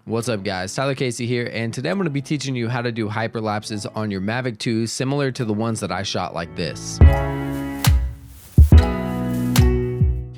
What's up guys, Tyler Casey here, and today I'm going to be teaching you how to do hyperlapses on your Mavic 2 similar to the ones that I shot like this.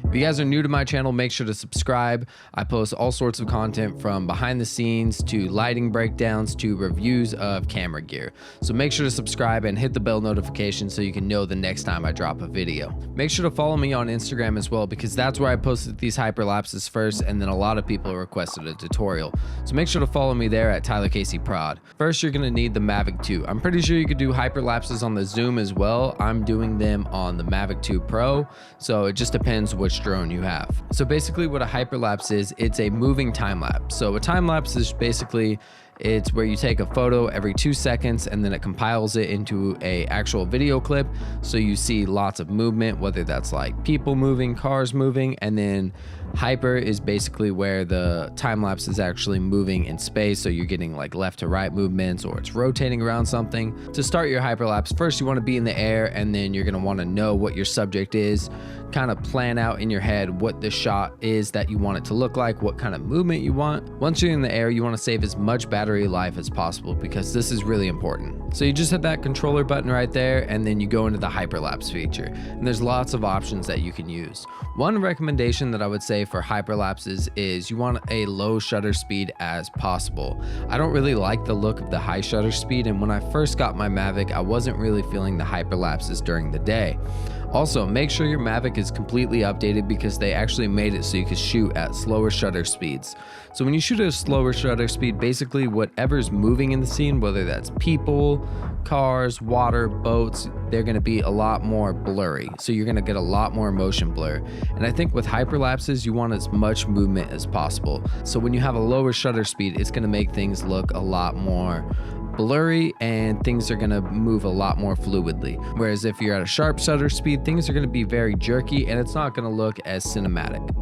If you guys are new to my channel, make sure to subscribe. I post all sorts of content from behind the scenes to lighting breakdowns to reviews of camera gear. So make sure to subscribe and hit the bell notification so you can know the next time I drop a video. Make sure to follow me on Instagram as well, because that's where I posted these hyperlapses first, and then a lot of people requested a tutorial. So make sure to follow me there at Tyler Casey Prod. First, you're gonna need the Mavic 2. I'm pretty sure you could do hyperlapses on the Zoom as well. I'm doing them on the Mavic 2 Pro, so it just depends which drone you have. So basically what a hyperlapse is, it's a moving time lapse. So a time lapse is basically, it's where you take a photo every 2 seconds and then it compiles it into a actual video clip. So you see lots of movement, whether that's like people moving, cars moving, and then hyper is basically where the time lapse is actually moving in space. So you're getting like left to right movements, or it's rotating around something. To start your hyperlapse, first you want to be in the air, and then you're going to want to know what your subject is, kind of plan out in your head what the shot is that you want it to look like, what kind of movement you want. Once you're in the air, you want to save as much battery life as possible, because this is really important. So you just hit that controller button right there, and then you go into the hyperlapse feature, and there's lots of options that you can use. One recommendation that I would say for hyperlapses is you want a low shutter speed as possible. I don't really like the look of the high shutter speed, and when I first got my Mavic, I wasn't really feeling the hyperlapses during the day. Also, make sure your Mavic is completely updated, because they actually made it so you can shoot at slower shutter speeds. So when you shoot at a slower shutter speed, basically whatever's moving in the scene, whether that's people, cars, water, boats, they're going to be a lot more blurry. So you're going to get a lot more motion blur. And I think with hyperlapses, you want as much movement as possible. So when you have a lower shutter speed, it's going to make things look a lot more blurry, and things are going to move a lot more fluidly. Whereas if you're at a sharp shutter speed, things are going to be very jerky, and it's not going to look as cinematic.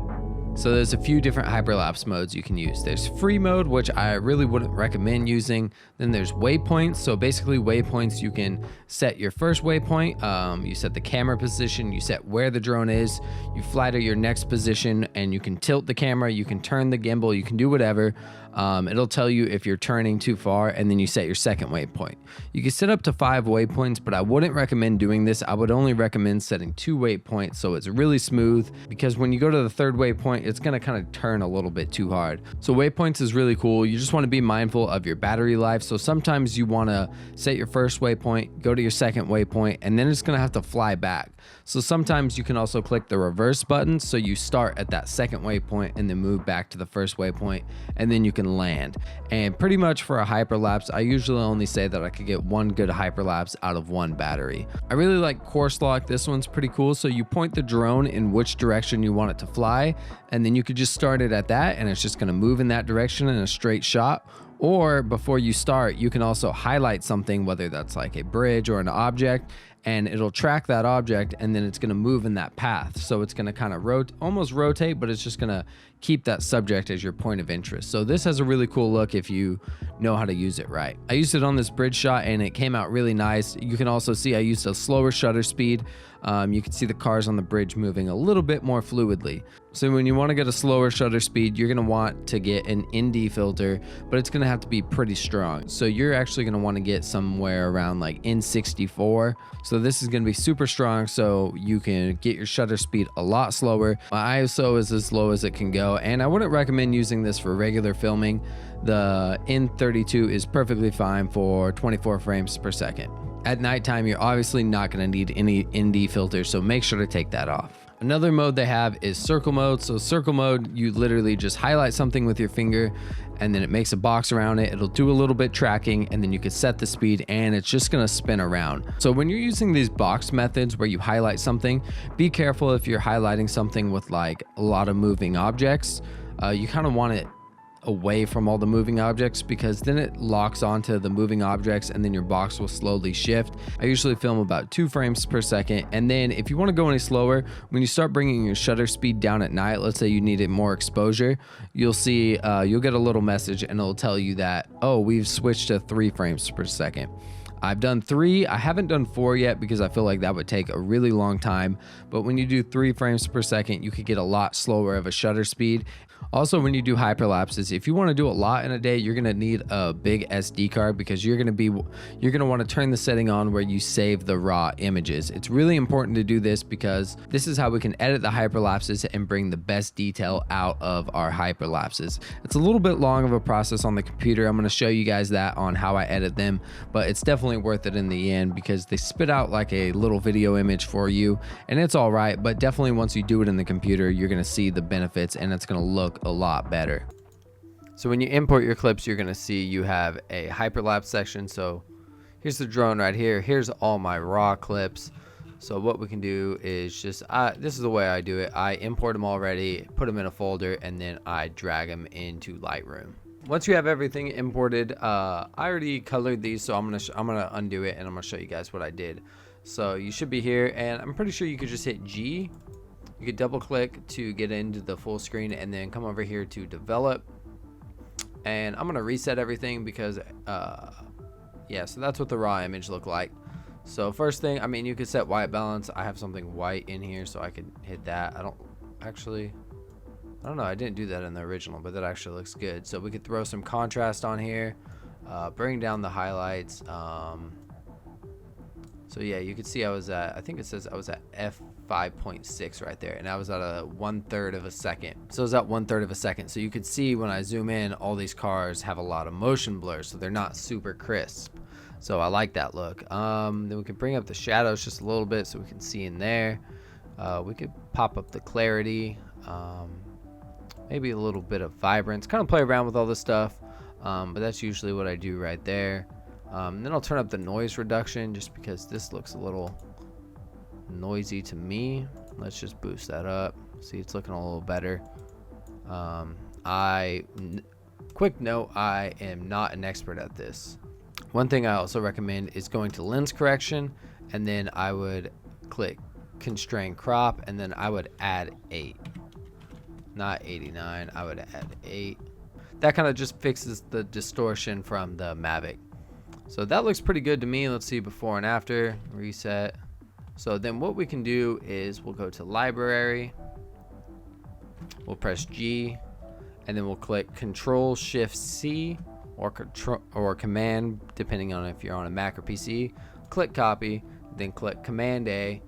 So there's a few different hyperlapse modes you can use. There's free mode, which I really wouldn't recommend using. Then there's waypoints. So basically waypoints, you can set your first waypoint, you set the camera position, you set where the drone is, you fly to your next position, and you can tilt the camera, you can turn the gimbal, you can do whatever. It'll tell you if you're turning too far, and then you set your second waypoint. You can set up to 5 waypoints, but I wouldn't recommend doing this. I would only recommend setting 2 waypoints so it's really smooth, because when you go to the third waypoint, it's gonna kind of turn a little bit too hard. So waypoints is really cool. You just want to be mindful of your battery life. So sometimes you want to set your first waypoint, go to your second waypoint, and then it's gonna have to fly back. So sometimes you can also click the reverse button, so you start at that second waypoint and then move back to the first waypoint, and then you can land. And pretty much for a hyperlapse, I usually only say that I could get 1 good hyperlapse out of 1 battery. I really like course lock. This one's pretty cool. So you point the drone in which direction you want it to fly, and then you could just start it at that, and it's just going to move in that direction in a straight shot. Or before you start, you can also highlight something, whether that's like a bridge or an object, and it'll track that object, and then it's going to move in that path. So it's going to kind of almost rotate, but it's just going to keep that subject as your point of interest. So this has a really cool look if you know how to use it right. I used it on this bridge shot, and it came out really nice. You can also see I used a slower shutter speed. You can see the cars on the bridge moving a little bit more fluidly. So when you want to get a slower shutter speed, you're going to want to get an ND filter, but it's going to have to be pretty strong. So you're actually going to want to get somewhere around like N64. So this is going to be super strong, so you can get your shutter speed a lot slower. My ISO is as low as it can go, and I wouldn't recommend using this for regular filming. The N32 is perfectly fine for 24 frames per second. At nighttime, you're obviously not going to need any ND filters, so make sure to take that off. Another mode they have is circle mode. So circle mode, you literally just highlight something with your finger, and then it makes a box around it. It'll do a little bit tracking, and then you can set the speed, and it's just gonna spin around. So when you're using these box methods where you highlight something, be careful if you're highlighting something with like a lot of moving objects. You kind of want it away from all the moving objects, because then it locks onto the moving objects, and then your box will slowly shift. I usually film about 2 frames per second, and then if you want to go any slower, when you start bringing your shutter speed down at night, let's say you needed more exposure, you'll see you'll get a little message, and it'll tell you that, oh, we've switched to 3 frames per second. I've done 3. I haven't done 4 yet because I feel like that would take a really long time. But when you do 3 frames per second, you could get a lot slower of a shutter speed. Also, when you do hyperlapses, if you want to do a lot in a day, you're going to need a big SD card, because you're going to want to turn the setting on where you save the raw images. It's really important to do this because this is how we can edit the hyperlapses and bring the best detail out of our hyperlapses. It's a little bit long of a process on the computer. I'm going to show you guys that on how I edit them, but it's definitely worth it in the end because they spit out like a little video image for you, and it's all right, but definitely once you do it in the computer, you're going to see the benefits and it's going to look a lot better. So when you import your clips, you're going to see you have a hyperlapse section. So here's the drone right here. Here's all my raw clips. So what we can do is just, this is the way I do it. I import them already, put them in a folder, and then I drag them into Lightroom. Once you have everything imported, I already colored these, so I'm gonna undo it and I'm gonna show you guys what I did. So you should be here, and I'm pretty sure you could just hit G. You could double click to get into the full screen, and then come over here to develop. And I'm gonna reset everything because yeah, so that's what the raw image looked like. So first thing, I mean, you could set white balance. I have something white in here, so I could hit that. I don't know, I didn't do that in the original, but that actually looks good. So we could throw some contrast on here, bring down the highlights. So yeah, you could see I think it says I was at f5.6 right there, and I was at a 1/3 of a second. So I was at 1/3 of a second. So you could see when I zoom in, all these cars have a lot of motion blur, so they're not super crisp. So I like that look. Then we can bring up the shadows just a little bit so we can see in there. We could pop up the clarity, maybe a little bit of vibrance, kind of play around with all this stuff. But that's usually what I do right there. Then I'll turn up the noise reduction just because this looks a little noisy to me. Let's just boost that up. See, it's looking a little better. Quick note, I am not an expert at this. One thing I also recommend is going to lens correction, and then I would click constrain crop, and then I would add 8, not 89. I would add 8. That kind of just fixes the distortion from the Mavic. So that looks pretty good to me. Let's see before and after. Reset. So then what we can do is we'll go to library, we'll press G, and then we'll click Control Shift C or Command, depending on if you're on a Mac or PC. Click copy, then click Command A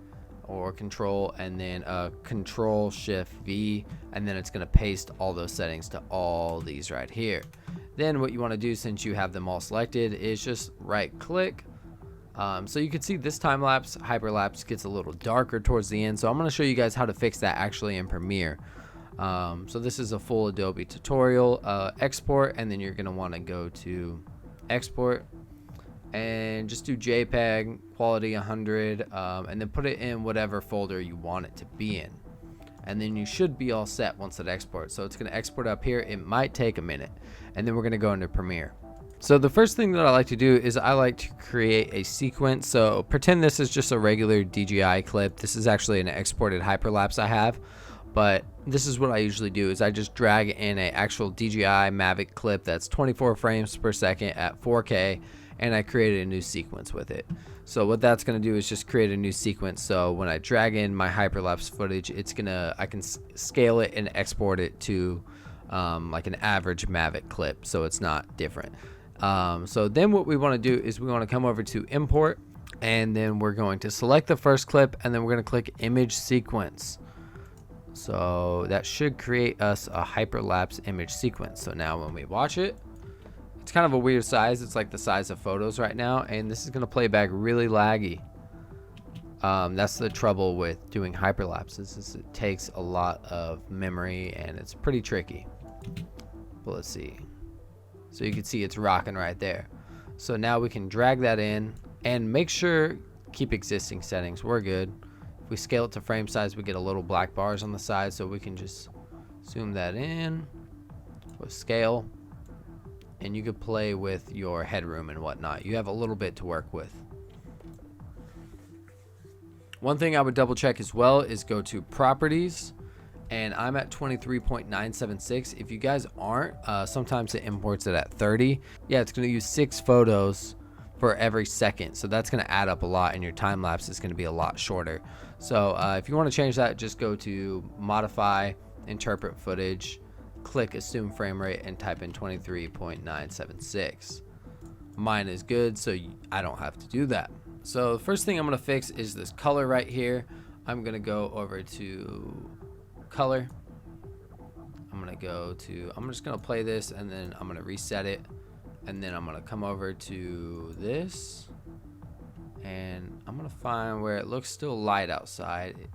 or Control, and then Control Shift V, and then it's going to paste all those settings to all these right here. Then what you want to do, since you have them all selected, is just right click. So you can see this time lapse hyperlapse gets a little darker towards the end, so I'm going to show you guys how to fix that actually in Premiere. So this is a full Adobe tutorial. Export, and then you're going to want to go to export and just do JPEG quality 100, and then put it in whatever folder you want it to be in, and then you should be all set once it exports. So it's going to export up here. It might take a minute, and then we're going to go into Premiere. So the first thing that I like to do is I like to create a sequence. So pretend this is just a regular DJI clip. This is actually an exported hyperlapse I have, but this is what I usually do is I just drag in an actual DJI Mavic clip that's 24 frames per second at 4K, and I created a new sequence with it. So what that's going to do is just create a new sequence. So when I drag in my hyperlapse footage, I can scale it and export it to like an average Mavic clip, so it's not different. So then what we want to do is we want to come over to import, and then we're going to select the first clip, and then we're going to click image sequence. So that should create us a hyperlapse image sequence. So now when we watch it, it's kind of a weird size. It's like the size of photos right now, and this is going to play back really laggy. That's the trouble with doing hyperlapses, is it takes a lot of memory and it's pretty tricky. But let's see. So you can see it's rocking right there. So now we can drag that in and make sure keep existing settings. We're good. If we scale it to frame size, we get a little black bars on the side, so we can just zoom that in with scale, and you could play with your headroom and whatnot. You have a little bit to work with. One thing I would double check as well is go to properties, and I'm at 23.976. If you guys aren't, sometimes it imports it at 30. Yeah, it's going to use 6 photos for every second, so that's going to add up a lot, and your time lapse is going to be a lot shorter. So if you want to change that, just go to modify, interpret footage, click assume frame rate and type in 23.976. Mine is good, so I don't have to do that. So the first thing I'm gonna fix is this color right here. I'm gonna go over to color. I'm just gonna play this, and then I'm gonna reset it, and then I'm gonna come over to this, and I'm gonna find where it looks still light outside.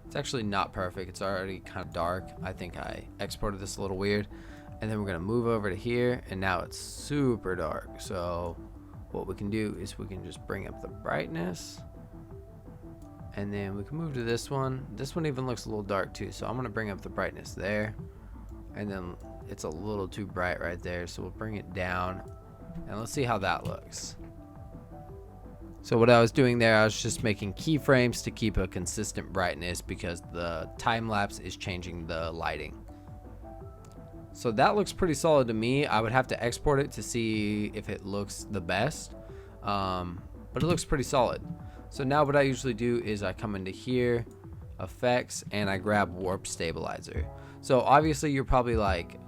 It's actually not perfect. It's already kind of dark. I think I exported this a little weird. And then we're gonna move over to here, and now it's super dark. So what we can do is we can just bring up the brightness, and then we can move to this one. This one even looks a little dark too, so I'm gonna bring up the brightness there, and then it's a little too bright right there, so we'll bring it down, and let's see how that looks. So what I was doing there, I was just making keyframes to keep a consistent brightness because the time lapse is changing the lighting. So that looks pretty solid to me. I would have to export it to see if it looks the best, but it looks pretty solid. So now what I usually do is I come into here, effects, and I grab warp stabilizer. So obviously you're probably like,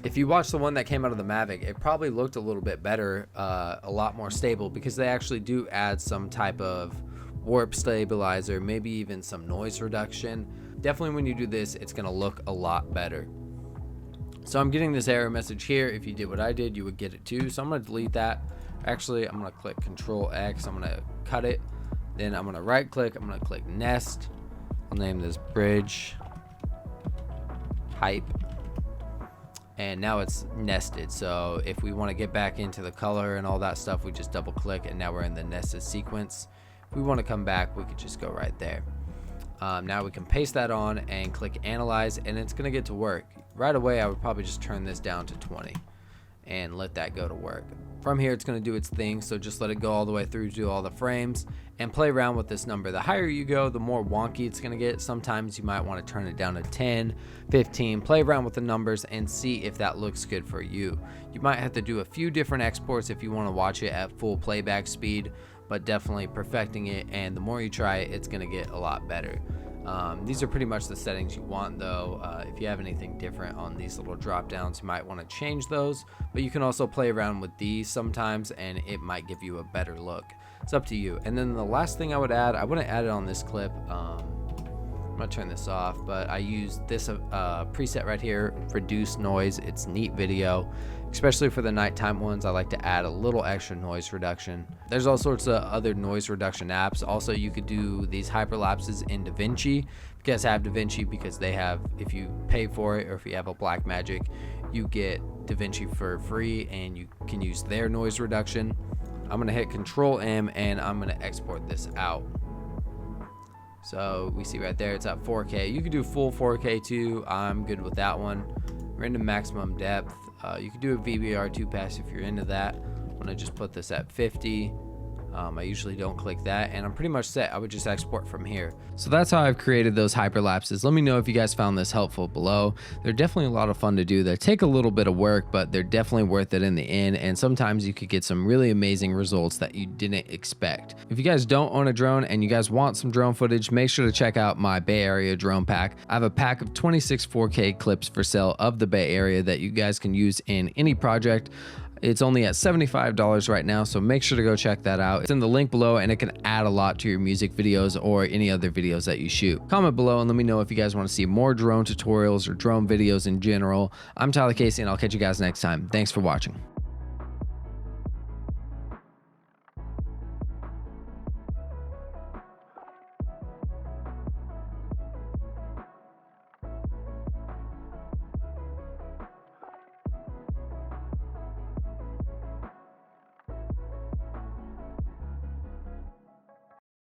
if you watch the one that came out of the Mavic, it probably looked a little bit better, a lot more stable, because they actually do add some type of warp stabilizer, maybe even some noise reduction. Definitely when you do this, it's gonna look a lot better. So I'm getting this error message here. If you did what I did, you would get it too. So I'm gonna delete that. Actually, I'm gonna click Control X. I'm gonna cut it. Then I'm gonna right click. I'm gonna click Nest. I'll name this Bridge Hype. And now it's nested. So if we want to get back into the color and all that stuff, we just double click, and now we're in the nested sequence. If we want to come back, we could just go right there. Now we can paste that on and click Analyze, and it's gonna get to work. Right away, I would probably just turn this down to 20 and let that go to work. From here, it's gonna do its thing, so just let it go all the way through to all the frames and play around with this number. The higher you go, the more wonky it's gonna get. Sometimes you might want to turn it down to 10, 15, play around with the numbers and see if that looks good for you. You might have to do a few different exports if you wanna watch it at full playback speed, but definitely perfecting it, and the more you try it, it's gonna get a lot better. These are pretty much the settings you want though. If you have anything different on these little drop downs, you might want to change those, but you can also play around with these sometimes and it might give you a better look. It's up to you. And then the last thing I would add, I wouldn't add it on this clip. I'm gonna turn this off, but I use this preset right here, reduce noise. It's neat video, especially for the nighttime ones. I like to add a little extra noise reduction. There's all sorts of other noise reduction apps. Also, you could do these hyperlapses in DaVinci. If you guys have DaVinci, because they have, if you pay for it or if you have a Blackmagic, you get DaVinci for free and you can use their noise reduction. I'm gonna hit Control M and I'm gonna export this out. So we see right there, it's at 4K. You could do full 4K too. I'm good with that one. Random maximum depth. You could do a VBR2 pass if you're into that. I'm gonna just put this at 50. I usually don't click that, and I'm pretty much set. I would just export from here. So that's how I've created those hyperlapses. Let me know if you guys found this helpful below. They're definitely a lot of fun to do. They take a little bit of work, but they're definitely worth it in the end, and sometimes you could get some really amazing results that you didn't expect. If you guys don't own a drone and you guys want some drone footage, make sure to check out my Bay Area drone pack. I have a pack of 26 4K clips for sale of the Bay Area that you guys can use in any project. It's only at $75 right now, so make sure to go check that out. It's in the link below, and it can add a lot to your music videos or any other videos that you shoot. Comment below and let me know if you guys want to see more drone tutorials or drone videos in general. I'm Tyler Casey, and I'll catch you guys next time. Thanks for watching.